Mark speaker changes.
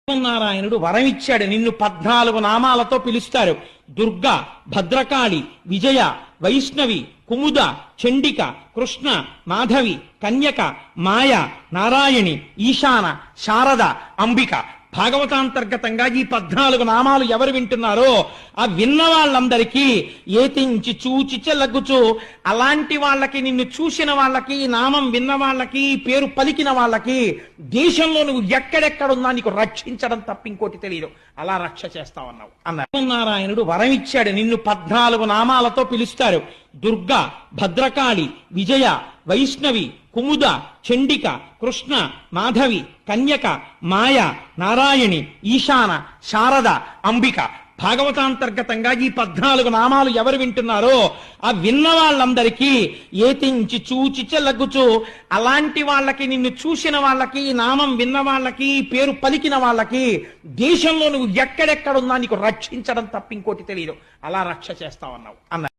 Speaker 1: నారాయణుడు వరమిచ్చాడు. నిన్ను 14 నామాలతో పిలుస్తారు. దుర్గా, భద్రకాళి, విజయ, వైష్ణవి, కుముద, చండిక, కృష్ణ, మాధవి, కన్యక, మాయ, నారాయణి, ఈశాన, శారద, అంబిక. భాగవతాంతర్గతంగా ఈ 14 నామాలు ఎవరు వింటున్నారో ఆ విన్న వాళ్ళందరికీ ఏతించి చూచి చెల్లగుచు, అలాంటి వాళ్ళకి, నిన్ను చూసిన వాళ్ళకి, ఈ నామం విన్న వాళ్ళకి, ఈ పేరు పలికిన వాళ్ళకి దేశంలో నువ్వు ఎక్కడెక్కడున్నా నీకు రక్షించడం తప్ప ఇంకోటి తెలియదు. అలా రక్ష చేస్తావన్నావు అన్నారు. నారాయణుడు వరమిచ్చాడు. నిన్ను 14 నామాలతో పిలుస్తారు. దుర్గా, భద్రకాళి, విజయ, వైష్ణవి, కుముద, చండిక, కృష్ణ, మాధవి, కన్యక, మాయ, నారాయణి, ఈశాన, శారద, అంబిక. భాగవతాంతర్గతంగా ఈ 14 నామాలు ఎవరు వింటున్నారో ఆ విన్న వాళ్ళందరికీ ఏతించి చూచి చెల్లగుచు, అలాంటి వాళ్ళకి, నిన్ను చూసిన వాళ్ళకి, ఈ నామం విన్న వాళ్ళకి, ఈ పేరు పలికిన వాళ్ళకి దేశంలో నువ్వు ఎక్కడెక్కడున్నా నీకు రక్షించడం తప్ప ఇంకోటి తెలియదు. అలా రక్ష చేస్తావన్నావు అన్నారు.